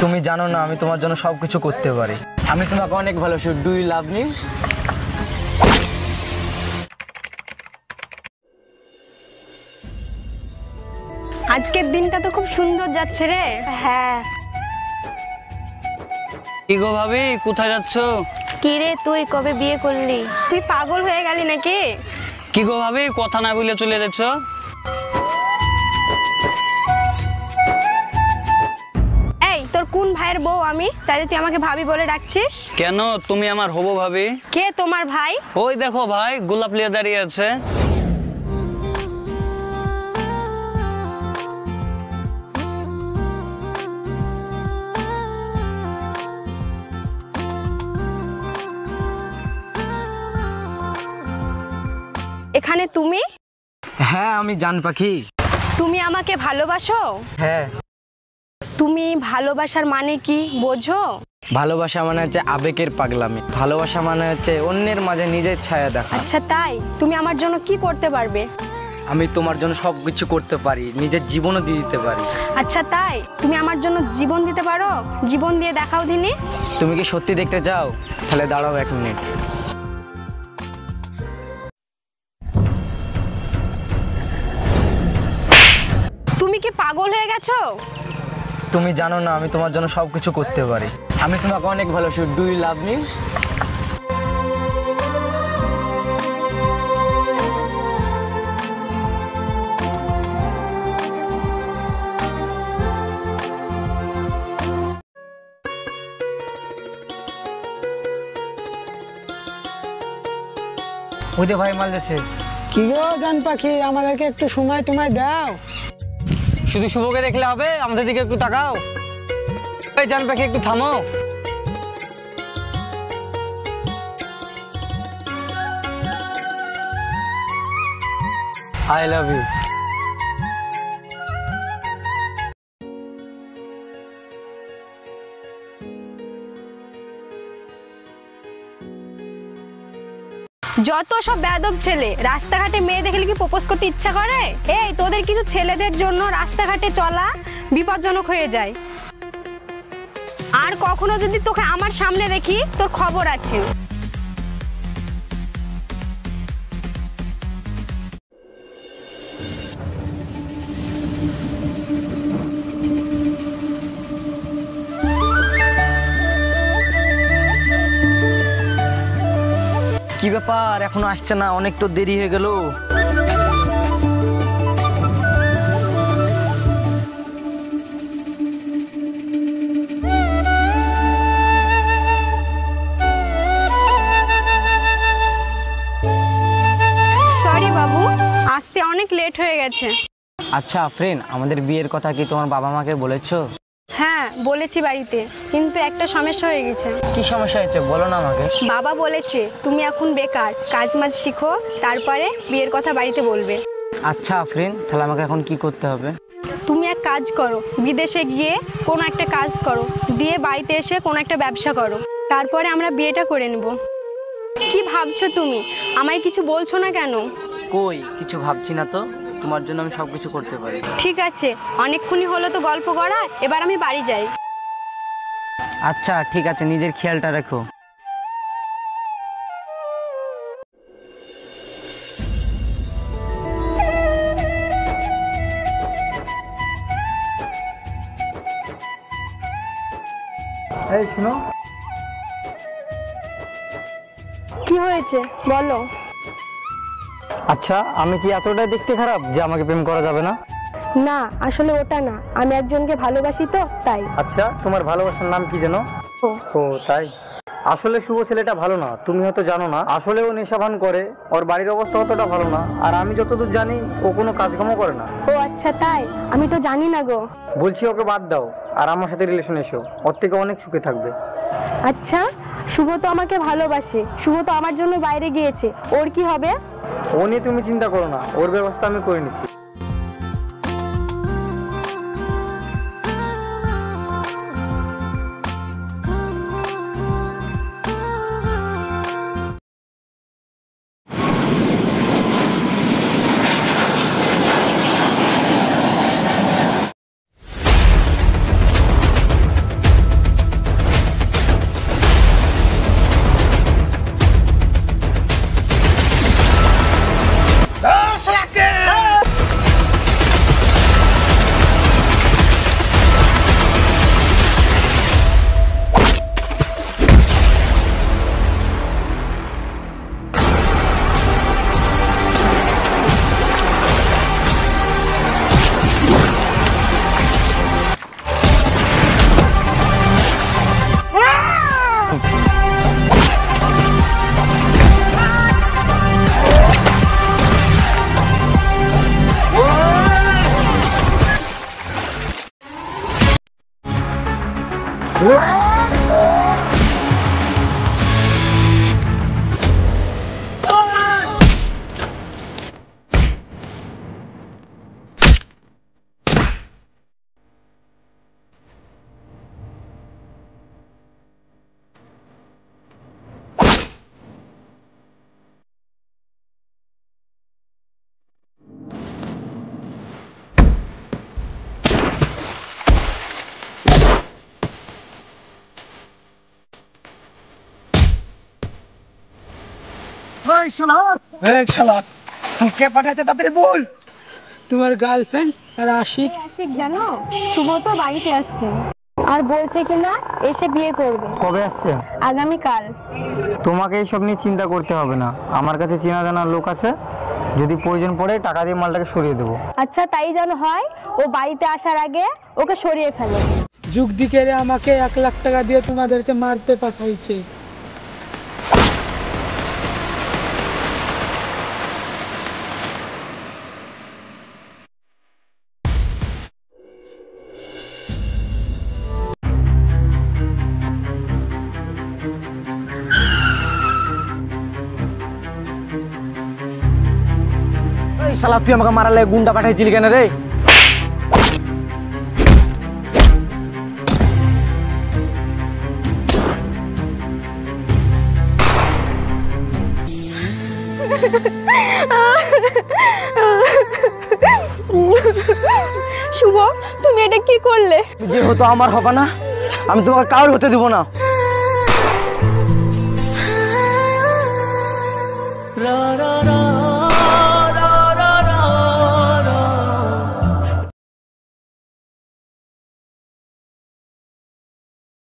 তুমি জানো না আমি তোমার জন্য সবকিছু করতে পারি। আমি তোমাকে অনেক ভালোবাসি। Do you love me? আজকের দিনটা তো খুব সুন্দর যাচ্ছে রে। হ্যাঁ। কি গো ভাবি, কোথায় যাচ্ছ? কি রে, তুই কবে বিয়ে করলি? তুই পাগল হয়ে গেলি নাকি? কি গো ভাবি, কথা না বলে চলে যাচ্ছ? এই তোর কোন ভাইয়ের বউ আমি, তাই তুই আমাকে ভাবি বলে ডাকছিস? কেন, তুমি আমার হবো ভাবি। কে তোমার ভাই? ওই দেখো ভাই, গোলাপ লিয়ে দাঁড়িয়ে আছে। এখানে তুমি? হ্যাঁ, আমি জান পাখি। তুমি আমাকে ভালোবাসো? হ্যাঁ। তুমি ভালোবাসার মানে কি বোঝো? ভালোবাসা মানে হচ্ছে আবেগের পাগলামি। ভালোবাসা মানে হচ্ছে অন্যের মাঝে নিজের ছায়া দেখা। আচ্ছা তাই? তুমি আমার জন্য কি করতে পারবে? আমি তোমার জন্য সবকিছু করতে পারি, নিজের জীবনও দিয়ে দিতে পারি। আচ্ছা তাই? তুমি আমার জন্য জীবন দিতে পারো? জীবন দিয়ে দেখাও দিনি। তুমি কি সত্যি দেখতে চাও? তাহলে দাঁড়াও 1 মিনিট। তুমি কি পাগল হয়ে গেছো? তুমি জানো না আমি তোমার জন্য সবকিছু করতে পারি। আমি তোমাকে অনেক ভালোবাসি। Do you love me? ওই দে ভাই, মাল যাচ্ছে। কি গো জান পাখি, আমাদেরকে একটু সময় টুমায় দাও। শুধু শুভকে দেখলে হবে? আমাদের দিকে একটু তাকাও। এই জান পাখি, একটু থামো। I love you. যত সব বেয়াদব ছেলে রাস্তাঘাটে মেয়ে দেখলে কি প্রপোজ করতে ইচ্ছা করে? এই তোদের কিছু ছেলেদের জন্য রাস্তাঘাটে চলা বিপজ্জনক হয়ে যায়। আর কখনো যদি তোকে আমার সামনে দেখি, তোর খবর আছে। কি ব্যাপার, এখনো আসছে না? অনেক তো দেরি হয়ে গেল। সরি বাবু, আসতে অনেক লেট হয়ে গেছে। আচ্ছা ফ্রেন্ড, আমাদের বিয়ের কথা কি তোমার বাবা মাকে বলেছো? হ্যাঁ বলেছি বাড়িতে, কিন্তু একটা সমস্যা হয়ে গেছে। কি সমস্যা হয়েছে বলো না আমাকে। বাবা বলেছে তুমি এখন বেকার, কাজ মাজ শিখো, তারপরে বিয়ের কথা বাড়িতে বলবে। আচ্ছা ফ্রেন্ড, তাহলে আমাকে এখন কি করতে হবে? তুমি এক কাজ করো, বিদেশে গিয়ে কোনো একটা কাজ করো, দিয়ে বাড়িতে এসে কোনো একটা ব্যবসা করো, তারপরে আমরা বিয়েটা করে নেব। কি ভাবছো তুমি? আমায় কিছু বলছো না কেন? কই কিছু ভাবছি না তো, তোমার জন্য আমি সবকিছু করতে পারি। ঠিক আছে, অনেকক্ষণই হলো তো গল্প করা, এবার আমি বাড়ি যাই। আচ্ছা ঠিক আছে, নিজের খেয়ালটা রেখো। এই শুনো। কি হয়েছে বলো। আচ্ছা, আমি কি এতটাই দেখতে খারাপ যে আমাকে প্রেম করা যাবে না? না আসলে ওটা না, আমি একজনকে ভালোবাসি তো তাই। আচ্ছা, তোমার ভালোবাসার নাম কি যেন? ও তাই। আসলে শুভ ছেলেটা ভালো না, তুমি হয়তো জানো না। আসলে ও নেশাভান করে, ওর বাড়ির অবস্থা অতটা ভালো না, আর আমি যতদূর জানি ও কোনো কাজকামও করে না। ও আচ্ছা তাই, আমি তো জানি না গো। বলছি ওকে বাদ দাও, আর আমার সাথে রিলেশন এসো, ওর থেকে অনেক সুখে থাকবে। আচ্ছা, শুভ তো আমাকে ভালোবাসে, শুভ তো আমার জন্য বাইরে গিয়েছে, ওর কি হবে? ও নিয়ে তুমি চিন্তা করো না, ওর ব্যবস্থা আমি করে নিচ্ছি। ওই শালা কে পাঠাতে তাড়াতাড়ি বল। তোমার গার্লফ্রেন্ড আর আশিক। আশিক জানো, শুভ তো বাড়িতে আসছে আর বলছে কিনা এসে বিয়ে করবে কবে আসছে? আগামীকাল। তোমাকে এইসব নিয়ে চিন্তা করতে হবে না, আমার কাছে চেনা জানা লোক আছে, যদি প্রয়োজন পড়ে টাকা দিয়ে মালটাকে সরিয়ে দেবো। আচ্ছা তাই যেন হয়, ও বাড়িতে আসার আগে ওকে সরিয়ে ফেলো। যুগ দিকেরে আমাকে 1 লাখ টাকা দিয়ে তোমাদেরকে মারতে পাঠাইছে। এই শালা তুই আমাকে মারালে গুন্ডা পাঠাইছিলি কেন রে? শুভ, তুমি এটা কি করলে? যেহেতু আমার হবে না, আমি তোমাকে কাউর হতে দিব না।